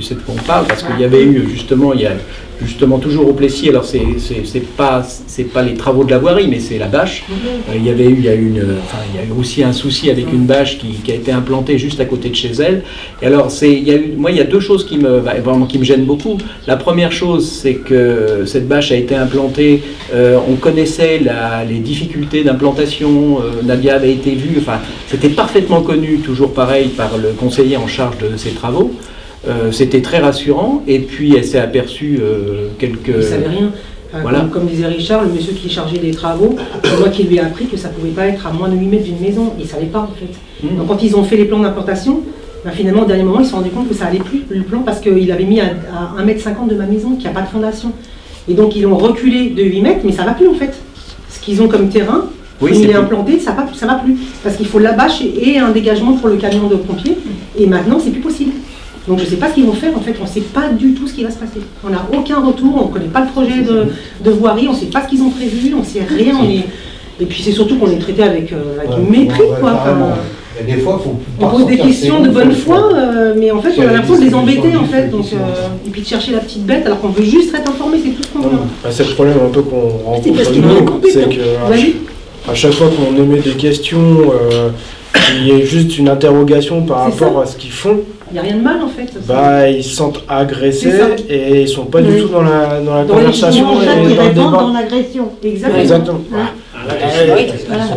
sais de quoi on parle, parce qu'il y avait eu justement, il y a justement toujours au Plessis, alors c'est pas les travaux de la voirie, mais c'est la bâche. Il y a eu aussi un souci avec une bâche qui a été implantée juste à côté de chez elle. Et alors, il y a deux choses qui me gênent beaucoup. La première chose, c'est que cette bâche a été implantée, on connaissait les difficultés d'implantation, Nadia avait été vue, enfin, c'était parfaitement connu, toujours pareil, par le conseiller en charge de ces travaux. C'était très rassurant, et puis elle s'est aperçue quelques... Il ne savait rien. Enfin, voilà. Comme disait Richard, le monsieur qui est chargé des travaux, c'est moi qui lui ai appris que ça ne pouvait pas être à moins de 8 mètres d'une maison. Il ne savait pas en fait. Donc quand ils ont fait les plans d'implantation, ben, finalement au dernier moment ils se sont rendus compte que ça n'allait plus le plan parce qu'il avait mis à 1,50 m de ma maison, qu'il n'y a pas de fondation. Et donc ils ont reculé de 8 mètres, mais ça ne va plus en fait. Ce qu'ils ont comme terrain, oui, il est implanté, ça va plus. Parce qu'il faut la bâche et un dégagement pour le camion de pompiers. Et maintenant c'est plus possible. Donc je ne sais pas ce qu'ils vont faire, en fait, on ne sait pas du tout ce qui va se passer. On n'a aucun retour, on ne connaît pas le projet de voirie, on ne sait pas ce qu'ils ont prévu, on ne sait rien. Et puis c'est surtout qu'on est traité avec mépris, quoi. Enfin, des fois, on pose des questions de bonne foi, mais en fait on a l'impression de les embêter, en fait. Donc, et puis de chercher la petite bête, alors qu'on veut juste être informé, c'est tout ce qu'on veut. C'est le problème un peu qu'on rencontre nous, c'est qu'à chaque fois qu'on émet des questions, il y a juste une interrogation par rapport à ce qu'ils font. Il n'y a rien de mal en fait. Bah, ils se sentent agressés et ils ne sont pas du tout dans la conversation et dans le débat. Dans l'agression. Exactement.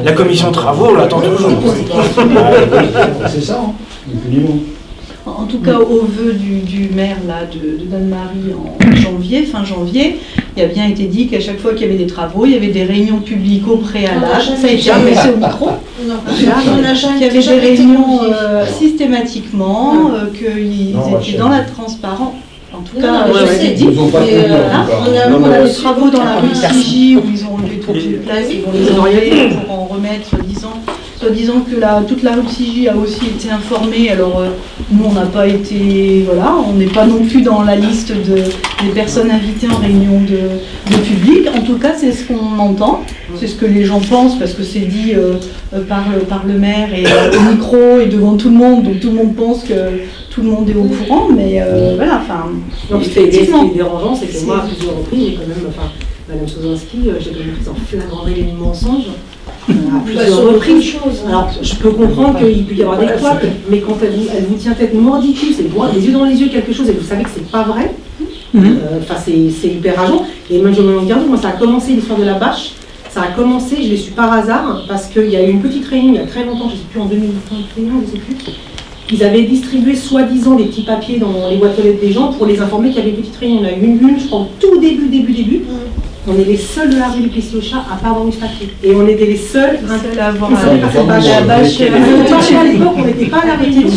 La commission travaux, on l'attend toujours. C'est ça, En tout cas, au vœu du maire là, de Dan-Marie en fin janvier, il a bien été dit qu'à chaque fois qu'il y avait des travaux, il y avait des réunions publiques au préalable. Ça a été annoncé au micro. Qu'il y avait des réunions systématiquement, qu'ils étaient dans la transparence. En tout cas, c'est dit. On a des travaux dans la rue Sigy où ils ont enlevé toute une place, ils vont les enlever pour en remettre, soi-disant que toute la rue Sigy a aussi été informée. Alors nous on n'a pas été, voilà, on n'est pas non plus dans la liste des personnes invitées en réunion de public. En tout cas c'est ce qu'on entend, c'est ce que les gens pensent parce que c'est dit par le maire et au micro et devant tout le monde, donc tout le monde pense que tout le monde est au courant, mais voilà, enfin... Donc ce qui est dérangeant, c'est que moi à plusieurs reprises, j'ai quand même, Madame Sozinski, j'ai quand même pris en flagrant délit de mensonge. À plusieurs reprises. Alors, je peux comprendre qu'il peut y avoir des couacs, mais quand elle vous tient tête mordicus et les yeux dans les yeux quelque chose et vous savez que c'est pas vrai, c'est hyper rageant. Et même je me regarde, moi ça a commencé l'histoire de la bâche, ça a commencé, je l'ai su par hasard, parce qu'il y a eu une petite réunion il y a très longtemps, je ne sais plus en 2021, je ne sais plus. Ils avaient distribué soi-disant des petits papiers dans les boîtes aux lettres des gens pour les informer qu'il y avait une petite réunion. On a eu une, je crois, au tout début. On est les seuls de la rue du Plessis-aux-Chats à ne pas avoir eu ce papier. Et on était les seuls à avoir la bâche. À l'époque, on n'était pas à l'arrêté. Une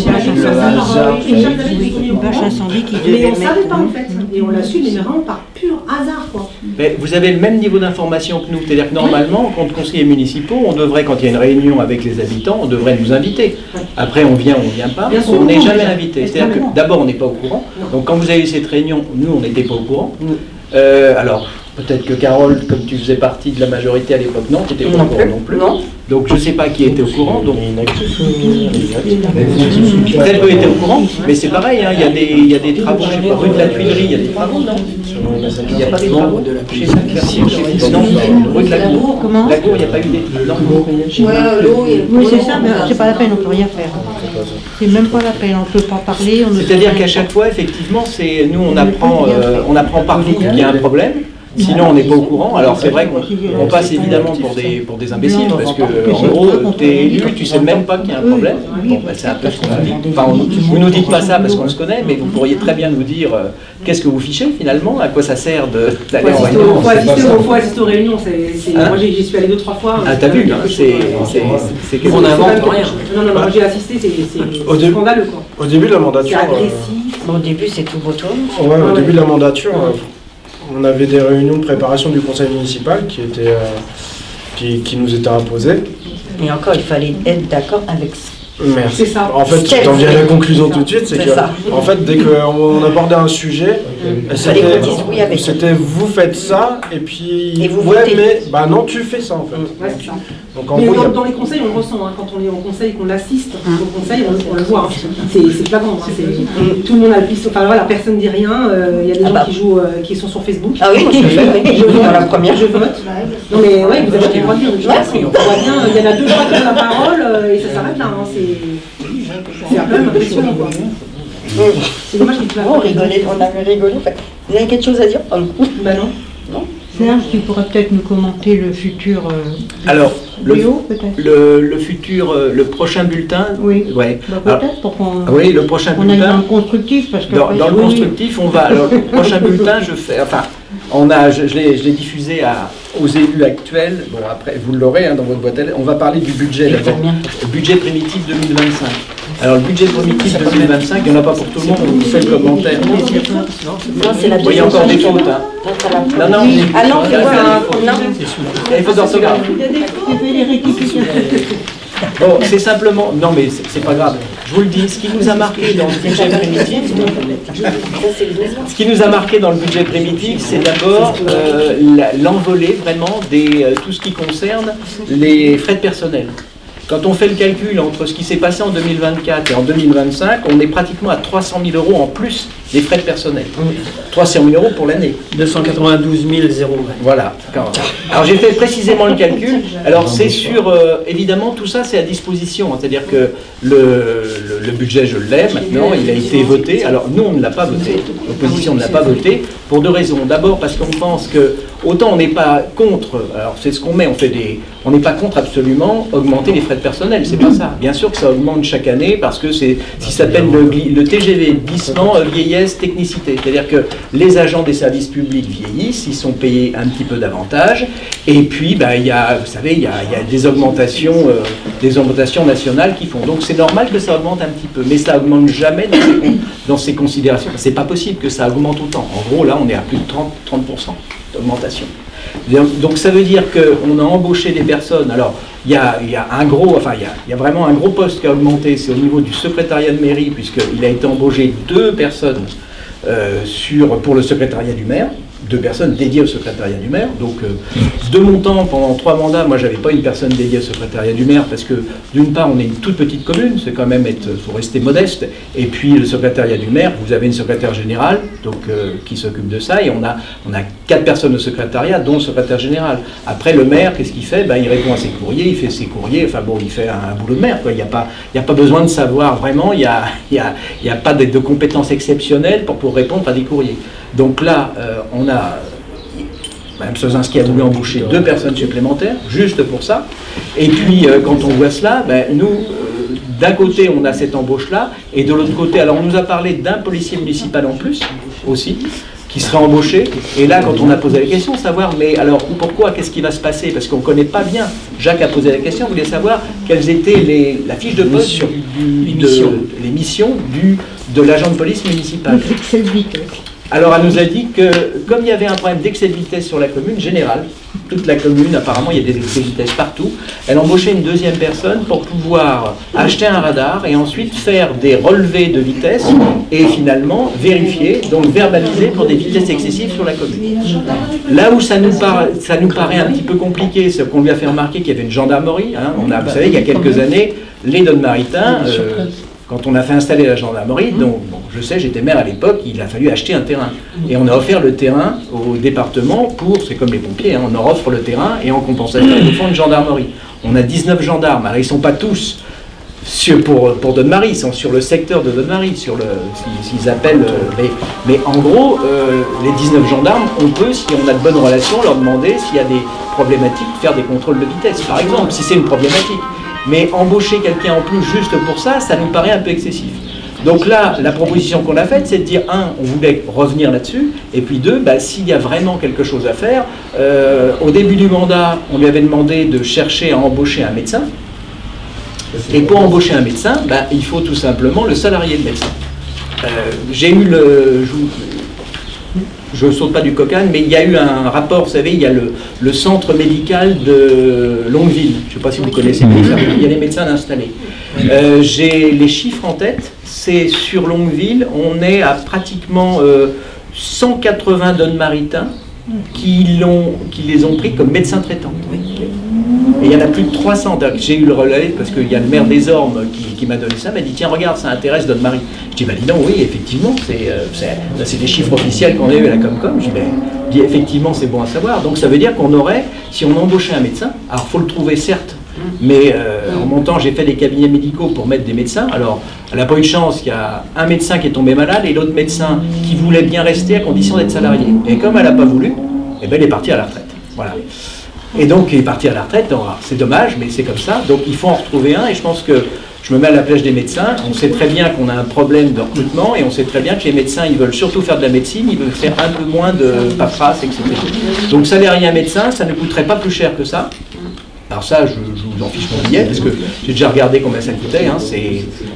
bâche incendie qui devait mais on ne savait pas en fait. Et on l'a su, mais vraiment par pur hasard, quoi. Mais vous avez le même niveau d'information que nous. C'est-à-dire que normalement, en tant que conseillers municipaux, on devrait, quand il y a une réunion avec les habitants, on devrait nous inviter. Après, on vient pas. On n'est jamais invité. C'est-à-dire que d'abord, on n'est pas au courant. Donc quand vous avez eu cette réunion, nous, on n'était pas au courant. Alors, peut-être que Carole, comme tu faisais partie de la majorité à l'époque, non, tu n'étais pas au courant non plus. Donc je ne sais pas qui était au courant. Donc... Très peu étaient au courant, mais c'est pareil, hein, il y a des travaux, je ne sais pas, rue de la Tuilerie, il y a des travaux, non? Il n'y a pas des travaux de la Tuilerie. Non, rue de la Cour. Comment? La Cour, il n'y a pas eu des travaux. Oui, c'est ça, mais c'est pas la peine, on ne peut rien faire. C'est même pas la peine, on ne peut pas parler. C'est-à-dire qu'à chaque fois, effectivement, nous on apprend par vous qu'il y a un problème. Sinon, on n'est pas au courant. Alors, c'est vrai qu'on passe évidemment pour des imbéciles, parce que, en gros, tu es élu, tu sais même pas qu'il y a un problème. Bon, ben, c'est un peu ce qu'on nous dit. Enfin, vous nous dites pas ça parce qu'on se connaît, mais vous pourriez très bien nous dire qu'est-ce que vous fichez finalement, à quoi ça sert d'aller en réunion. Il faut assister aux réunions. Moi, j'y suis allé 2-3 fois. Ah, t'as vu, c'est que on n'invente rien. Non, moi j'ai assisté, c'est scandaleux, quoi. Au début de la mandature. C'est agressif. Au début, c'est tout beau tout. Ouais, au début de la mandature. On avait des réunions de préparation du conseil municipal qui nous étaient imposées. Et encore, il fallait être d'accord avec Merci. C'est ça. En fait, j'en viens à la conclusion tout de suite, c'est que, en fait, dès qu'on abordait un sujet, c'était vous faites ça, et puis, et vous ouais, votez. mais, bah non, tu fais ça, en fait. Ouais, c'est ça. Donc, en Mais gros, dans les conseils, on le ressent, hein. Quand on est en conseil, qu'on assiste au conseil, on le voit. Hein. C'est flagrant. Hein. Tout le monde a le piste. Enfin voilà, personne ne dit rien. Il y a des gens qui jouent, qui sont sur Facebook. Ah oui, moi je fais, oui. Je vote dans la première. Je vote. Non mais ouais, vous avez le droit de dire. On voit bien, il y en a 2 fois qui ont la parole et ça s'arrête là. Hein. C'est quand même impressionnant quoi. C'est dommage qu'il On rigolait, on avait rigolé. Vous avez quelque chose à dire? Bah non. Serge, tu pourrais peut-être nous commenter le futur Alors, Léo, peut-être le futur, le prochain bulletin. Oui. Ouais. Bah, peut-être pour qu'on Oui, le prochain on aille dans bulletin. le constructif. Parce que Dans le constructif, on va. Alors, le prochain bulletin, je fais. Enfin, je l'ai diffusé aux élus actuels. Bon, après, vous l'aurez dans votre boîte à lettres. On va parler du budget d'abord. Le budget primitif 2025. Alors, le budget primitif 2025, il n'y en a pas pour tout le monde. On vous fait le commentaire. Non, c'est la Vous voyez encore des fautes. Hein. Non, non. Ah non, je vois non. Il y a des fautes d'orthographe. Bon, c'est simplement. Non, mais c'est pas grave. Je vous le dis, ce qui nous a marqué dans le budget primitif, ce qui nous a marqué dans le budget primitif, c'est d'abord l'envolée vraiment tout ce qui concerne les frais de personnel. Quand on fait le calcul entre ce qui s'est passé en 2024 et en 2025, on est pratiquement à 300 000 € en plus des frais de personnel. 300 000 € pour l'année. 292 000 €. Voilà. Alors j'ai fait précisément le calcul. Alors c'est sur, évidemment, tout ça c'est à disposition. C'est-à-dire que le budget, je l'ai maintenant, il a été voté. Alors nous, on ne l'a pas voté. L'opposition ne l'a pas voté pour 2 raisons. D'abord parce qu'on pense que, autant on n'est pas contre, alors c'est ce qu'on met, on n'est pas contre absolument augmenter les frais de personnel, c'est pas ça. Bien sûr que ça augmente chaque année parce que c'est ce qui s'appelle le TGV, glissement, vieillesse, technicité. C'est-à-dire que les agents des services publics vieillissent, ils sont payés un petit peu davantage, et puis il y a, vous savez, il y a des augmentations nationales qui font. Donc c'est normal que ça augmente un petit peu, mais ça augmente jamais dans ces considérations. C'est pas possible que ça augmente autant. En gros, là, on est à plus de 30% d'augmentation. Donc ça veut dire qu'on a embauché des personnes. Alors il y a vraiment un gros poste qui a augmenté, c'est au niveau du secrétariat de mairie, puisqu'il a été embauché 2 personnes pour le secrétariat du maire, 2 personnes dédiées au secrétariat du maire. Donc de mon temps, pendant 3 mandats, moi j'avais pas une personne dédiée au secrétariat du maire, parce que d'une part on est une toute petite commune, c'est quand même faut rester modeste, et puis le secrétariat du maire, vous avez une secrétaire générale donc qui s'occupe de ça, et on a 4 personnes au secrétariat, dont le secrétaire général. Après le maire, qu'est-ce qu'il fait? Il répond à ses courriers, il fait ses courriers, enfin bon, il fait un boulot de maire, quoi. Il n'y a pas besoin de savoir vraiment, il n'y a pas de compétences exceptionnelles pour répondre à des courriers. Donc là, on a Mme Sozinski a voulu embaucher 2 personnes supplémentaires, juste pour ça. Et puis, quand on voit cela, nous, d'un côté, on a cette embauche-là, et de l'autre côté, alors on nous a parlé d'un policier municipal en plus, aussi, qui serait embauché. Et là, quand on a posé la question, savoir, mais alors, pourquoi, qu'est-ce qui va se passer? Parce qu'on ne connaît pas bien. Jacques a posé la question, voulait savoir quelles étaient la fiche de poste, les missions de l'agent de police municipal. Alors elle nous a dit que, comme il y avait un problème d'excès de vitesse sur la commune générale, toute la commune, apparemment il y a des excès de vitesse partout, elle embauchait une 2e personne pour pouvoir acheter un radar et ensuite faire des relevés de vitesse et finalement vérifier, donc verbaliser pour des vitesses excessives sur la commune. Là où ça nous paraît un petit peu compliqué, c'est qu'on lui a fait remarquer qu'il y avait une gendarmerie. Hein. Vous savez, il y a quelques années, les Donne-Maritains, quand on a fait installer la gendarmerie, donc je sais, j'étais maire à l'époque, il a fallu acheter un terrain. Et on a offert le terrain au département c'est comme les pompiers, hein, on leur offre le terrain et en compensation, ils nous font une gendarmerie. On a 19 gendarmes, alors ils ne sont pas tous pour Donne-Marie, ils sont sur le secteur de Donne-Marie, s'ils appellent, mais en gros, les 19 gendarmes, on peut, si on a de bonnes relations, leur demander s'il y a des problématiques, faire des contrôles de vitesse, par exemple, si c'est une problématique. Mais embaucher quelqu'un en plus juste pour ça, ça nous paraît un peu excessif. Donc là, la proposition qu'on a faite, c'est de dire, 1, on voulait revenir là-dessus, et puis 2, s'il y a vraiment quelque chose à faire, au début du mandat, on lui avait demandé de chercher à embaucher un médecin, et pour embaucher un médecin, il faut tout simplement le salarié de médecin. J'ai eu je saute pas du coq à âne, mais il y a eu un rapport, vous savez, il y a le centre médical de Longueville, je ne sais pas si vous connaissez, il y a les médecins installés. J'ai les chiffres en tête, c'est sur Longueville, on est à pratiquement 180 Donne-Maritains qui les ont pris comme médecins traitants. Et il y en a plus de 300. J'ai eu le relais parce qu'il y a le maire des Ormes qui m'a donné ça, m'a dit tiens regarde, ça intéresse Donne-Marie. Je dis bah dis donc oui effectivement, c'est des chiffres officiels qu'on a eu à la Comcom. Je dis effectivement c'est bon à savoir. Donc ça veut dire qu'on aurait, si on embauchait un médecin, alors il faut le trouver certes, mais en mon temps j'ai fait des cabinets médicaux pour mettre des médecins. Alors elle n'a pas eu de chance, il y a un médecin qui est tombé malade et l'autre médecin qui voulait bien rester à condition d'être salarié. Et comme elle n'a pas voulu, eh ben, elle est partie à la retraite. Voilà. Et donc il est parti à la retraite, c'est dommage, mais c'est comme ça. Donc il faut en retrouver un, et je pense que je me mets à la place des médecins. On sait très bien qu'on a un problème de recrutement, et on sait très bien que les médecins, ils veulent surtout faire de la médecine, ils veulent faire un peu moins de paperasse, etc. Donc salarié un médecin, ça ne coûterait pas plus cher que ça. Alors ça, je vous en fiche mon billet, parce que j'ai déjà regardé combien ça coûtait. Hein.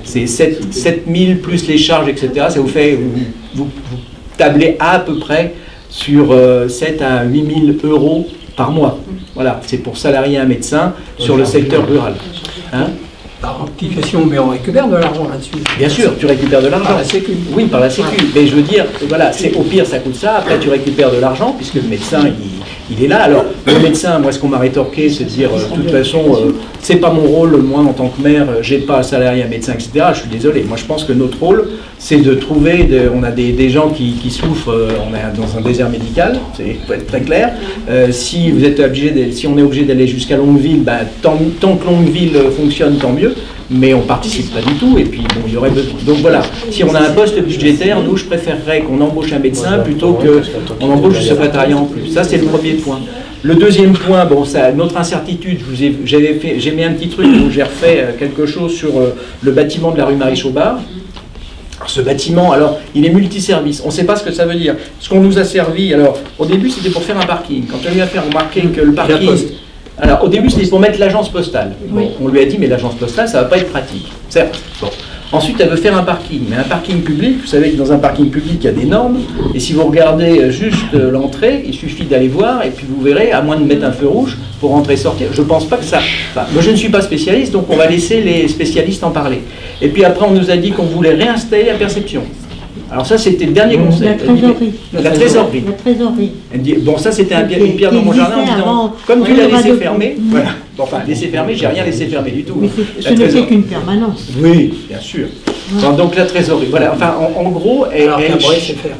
C'est 7 000 plus les charges, etc. Ça vous fait, vous tablez à peu près sur 7 à 8 000 euros par mois. Voilà, c'est pour salarier un médecin sur le secteur rural. Hein? Par application, mais on récupère de l'argent là-dessus. Bien sûr, tu récupères de l'argent. Par la Sécu. Oui, par la Sécu. Mais je veux dire, voilà, au pire ça coûte ça, après tu récupères de l'argent, puisque le médecin, il est là. Alors, le médecin, moi ce qu'on m'a rétorqué, c'est de dire, de toute façon, c'est pas mon rôle, moi en tant que maire, j'ai pas salarié un médecin, etc. Je suis désolé. Moi je pense que notre rôle, c'est de trouver, on a des gens qui souffrent, on est dans un désert médical, il faut être très clair. Si on est obligé d'aller jusqu'à Longueville, ben, tant que Longueville fonctionne, tant mieux. Mais on ne participe pas du tout, et puis bon, il y aurait besoin. Donc voilà, si on a un poste budgétaire, nous, je préférerais qu'on embauche un médecin plutôt qu'on embauche du secrétariat en plus. Ça, c'est le premier point. Le deuxième point, bon, ça, notre incertitude, j'ai mis un petit truc où j'ai refait quelque chose sur le bâtiment de la rue Marie-Chaubard. Alors, ce bâtiment, alors, il est multiservice. On ne sait pas ce que ça veut dire. Ce qu'on nous a servi, alors, au début, c'était pour faire un parking. Quand on lui a fait remarquer que le parking... Alors, au début, c'était pour mettre l'agence postale. Bon, on lui a dit, mais l'agence postale, ça ne va pas être pratique. Certes. Bon. Ensuite, elle veut faire un parking. Mais un parking public, vous savez que dans un parking public, il y a des normes. Et si vous regardez juste l'entrée, il suffit d'aller voir, et puis vous verrez, à moins de mettre un feu rouge pour rentrer et sortir. Je ne pense pas que ça... Enfin, moi, je ne suis pas spécialiste, donc on va laisser les spécialistes en parler. Et puis après, on nous a dit qu'on voulait réinstaller la perception. Alors ça, c'était le dernier conseil. La trésorerie. La trésorerie. Elle dit, bon, ça, c'était une pierre dans mon jardin en disant, comme tu l'as laissé fermer, voilà. Bon, enfin, laissé fermer, j'ai rien laissé fermer du tout. Mais ce n'est qu'une permanence. Oui, bien sûr. Enfin, donc la trésorerie, voilà. Enfin, en gros, alors qu'un bruit, c'est faire.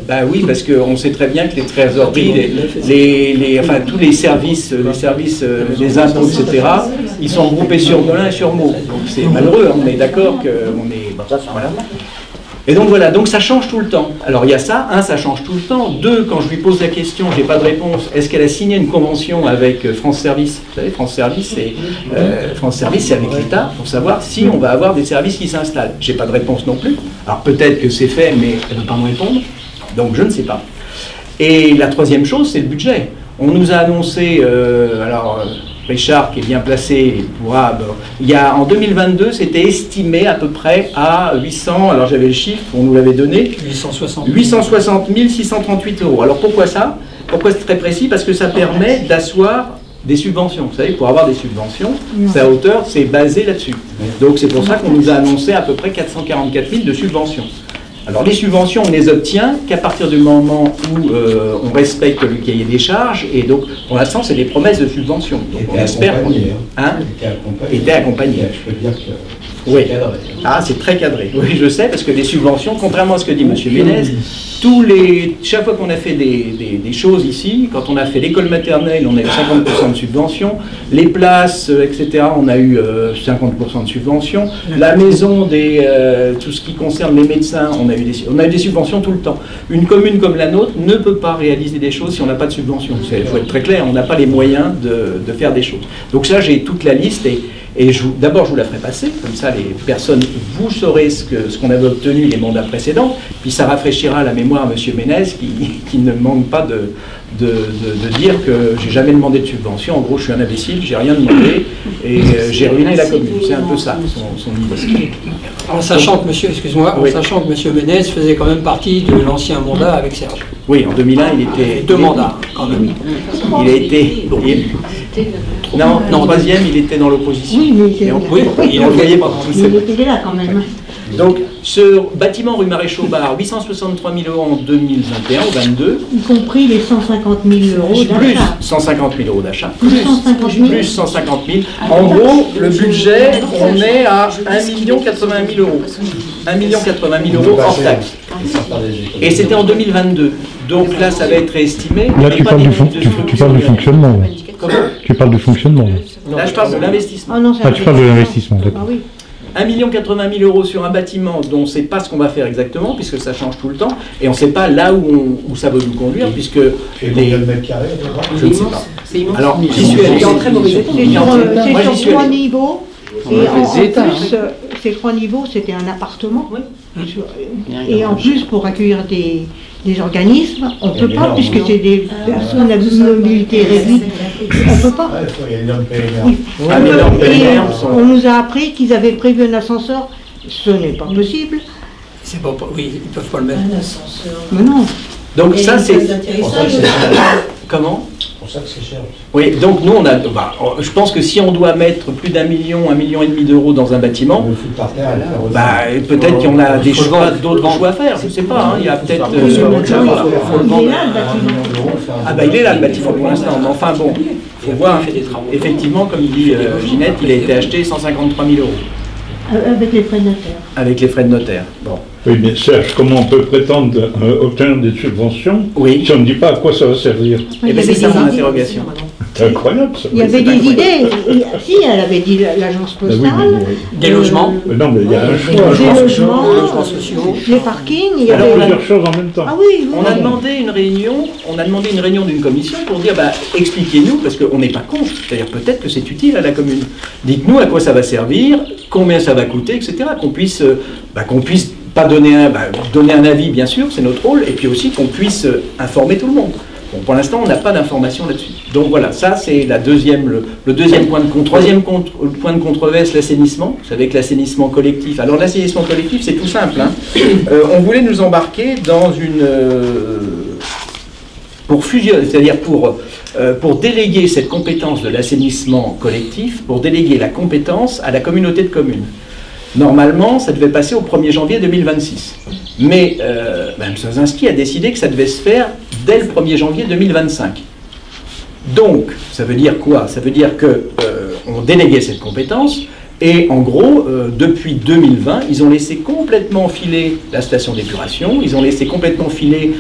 Bah oui, parce qu'on sait très bien que les trésoreries, enfin, tous les services, les impôts, etc., ils sont groupés sur Melun et sur Meaux. Donc c'est malheureux, on est d'accord qu'on est... Voilà. Et donc voilà, donc ça change tout le temps. Alors il y a ça, ça change tout le temps. 2, quand je lui pose la question, j'ai pas de réponse, est-ce qu'elle a signé une convention avec France Service? Vous savez, France Service, c'est avec l'État, pour savoir si on va avoir des services qui s'installent. J'ai pas de réponse non plus. Alors peut-être que c'est fait, mais elle ne veut pas me répondre. Donc je ne sais pas. Et la troisième chose, c'est le budget. On nous a annoncé, Richard, qui est bien placé, en 2022, c'était estimé à peu près à 800, alors j'avais le chiffre, on nous l'avait donné, 860 638 euros. Alors pourquoi ça? Pourquoi c'est très précis? Parce que ça permet d'asseoir des subventions. Vous savez, pour avoir des subventions, sa hauteur, c'est basé là-dessus. Donc c'est pour ça qu'on nous a annoncé à peu près 444 000 de subventions. Alors les subventions, on les obtient qu'à partir du moment où on respecte le cahier des charges, et donc pour l'instant c'est des promesses de subvention. Donc on espère était accompagné. Je peux dire que oui. C'est très cadré. Oui, je sais, parce que les subventions, contrairement à ce que dit M. Ménez, chaque fois qu'on a fait des choses ici, quand on a fait l'école maternelle, on a eu 50% de subvention, les places, etc., on a eu 50% de subvention, la maison, tout ce qui concerne les médecins, on a eu des subventions tout le temps. Une commune comme la nôtre ne peut pas réaliser des choses si on n'a pas de subvention. Il faut être très clair, on n'a pas les moyens de faire des choses. Donc ça, j'ai toute la liste, Et d'abord, je vous la ferai passer, comme ça les personnes, vous saurez ce qu'on avait obtenu les mandats précédents, puis ça rafraîchira la mémoire à M. Ménez qui ne manque pas de dire que j'ai jamais demandé de subvention. En gros, je suis un imbécile, j'ai rien demandé et j'ai ruiné la commune. C'est un peu ça, son niveau. En sachant que monsieur, excuse-moi, en sachant que monsieur Ménez faisait quand même partie de l'ancien mandat avec Serge. Oui, en 2001, il était... 2 mandats, quand même. Il a été... Non, troisième, il était dans l'opposition. Oui, mais c'est... Oui, il on le voyait pas. Il était là quand même. Donc, ce bâtiment rue Maréchal-Bard, 863 000 € en 2021 ou 22. Y compris les 150 000 € Plus d'achat. 150 000 € d'achat. Plus 150 000. Plus 150 000. En gros, le budget, on est à 1 080 000 €. 1 080 000 € hors taxe. Et c'était en 2022. Donc là, ça va être réestimé. Là, tu parles du fonctionnement. Comment ? Tu parles du fonctionnement. Là, je parle de l'investissement. Ah non, c'est Tu parles de l'investissement, Ah d'accord. oui. 1 080 000 € sur un bâtiment dont on ne sait pas ce qu'on va faire exactement, puisque ça change tout le temps, et on ne sait pas là où ça va nous conduire, puisque Et combien de mètres carrés, je ne sais pas. C'est immense. Alors, j'y suis allé. Il est en très mauvais état. Moi, j'y C'est suis sur 3 allé. niveaux. Et en plus, ces 3 niveaux, c'était un appartement. Et en plus, pour accueillir des organismes, on ne peut pas, puisque c'est des personnes à mobilité réduite. On ne peut pas. Il y a une norme PNR. Ah, mais non, Et sont- on nous a appris qu'ils avaient prévu un ascenseur. Ce n'est pas possible. C'est pas, oui, ils peuvent pas le mettre. Un ascenseur. Mais non. Donc ça, c'est... d'atterrissage. Comment ? C'est pour ça que c'est cher. Oui, donc nous, je pense que si on doit mettre plus d'1 million, 1,5 million d'euros dans un bâtiment, On le fout par terre, là. peut-être qu'il y en a des choix, d'autres choix à faire, je ne sais pas, hein, il y a peut-être... Il est là, le bâtiment. Ah bah il est là le bâtiment pour l'instant, mais enfin bon, il faut voir, effectivement, comme dit Ginette, il a été acheté 153 000 €. Avec les frais de notaire. Avec les frais de notaire. Bon. Oui, mais Serge, comment on peut prétendre obtenir des subventions Oui. si on ne dit pas à quoi ça va servir? Eh bien c'est ça mon interrogation. C'est incroyable, ça. Il y avait des idées. Si, elle avait dit l'agence Ben oui, postale. Des logements. Non, mais il y a un choix. Des logements, logements sociaux. les parkings. Il y Alors, avait Plusieurs choses en même temps. Ah oui, On a demandé une réunion d'une commission pour dire, expliquez-nous, parce qu'on n'est pas contre, c'est-à-dire peut-être que c'est utile à la commune. Dites-nous à quoi ça va servir, combien ça va coûter, etc. Qu'on puisse pas donner un avis, bien sûr, c'est notre rôle, et puis aussi qu'on puisse informer tout le monde. Bon, pour l'instant, on n'a pas d'informations là-dessus. Donc voilà, ça c'est le deuxième point de controverse. Troisième point de controverse, l'assainissement. Vous savez que l'assainissement collectif. Alors l'assainissement collectif, c'est tout simple. Hein. On voulait nous embarquer dans pour fusionner, c'est-à-dire pour déléguer cette compétence de l'assainissement collectif, pour déléguer la compétence à la communauté de communes. Normalement, ça devait passer au 1er janvier 2026. Mais Mme Sosinski a décidé que ça devait se faire dès le 1er janvier 2025. Donc, ça veut dire quoi? Ça veut dire qu'on déléguait cette compétence et en gros, depuis 2020, ils ont laissé complètement filer la station d'épuration, ils ont laissé complètement filer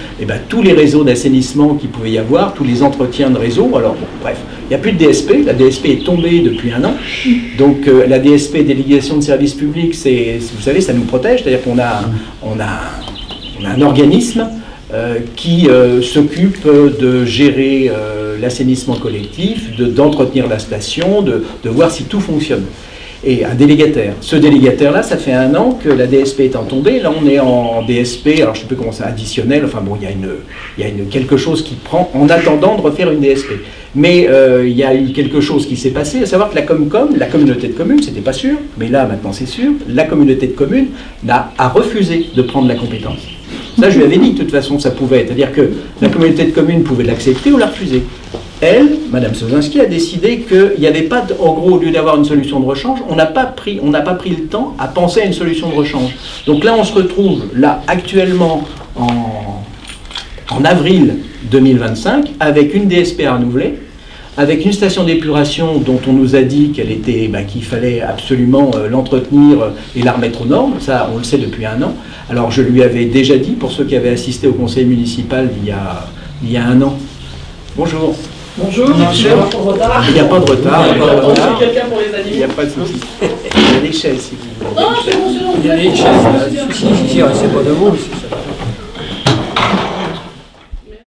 tous les réseaux d'assainissement qu'il pouvait y avoir, tous les entretiens de réseau. Alors, bon, bref, il n'y a plus de DSP, la DSP est tombée depuis 1 an. Donc, la DSP, délégation de services publics, vous savez, ça nous protège, c'est-à-dire qu'on a un organisme qui s'occupe de gérer l'assainissement collectif, d'entretenir la station, de voir si tout fonctionne. Et un délégataire. Ce délégataire-là, ça fait 1 an que la DSP étant tombée. Là, on est en DSP, alors je ne sais plus comment ça, additionnel. Enfin bon, il y a quelque chose qui prend en attendant de refaire une DSP. Mais il y a eu quelque chose qui s'est passé, à savoir que la Comcom, la communauté de communes, c'était pas sûr, mais là, maintenant, c'est sûr, la communauté de communes a refusé de prendre la compétence. Ça, je lui avais dit que de toute façon, ça pouvait. C'est-à-dire que la communauté de communes pouvait l'accepter ou la refuser. Elle, Mme Sosinski, a décidé qu'il n'y avait pas, en gros, au lieu d'avoir une solution de rechange, on n'a pas pris le temps à penser à une solution de rechange. Donc là, on se retrouve, là, actuellement, en avril 2025, avec une DSP à renouveler, avec une station d'épuration dont on nous a dit qu'il fallait absolument l'entretenir et la remettre aux normes. Ça, on le sait depuis 1 an. Alors, je lui avais déjà dit, pour ceux qui avaient assisté au conseil municipal il y a 1 an. Bonjour. Bonjour, Non, il n'y a pas de retard. Il n'y a pas de retard. Il n'y a pas de retard. Quelqu'un pour les animaux. Il n'y a pas de souci. Il y a des chaises, si vous voulez. Non, c'est bon, c'est bon. Il y a des chaises, si, restez pas debout.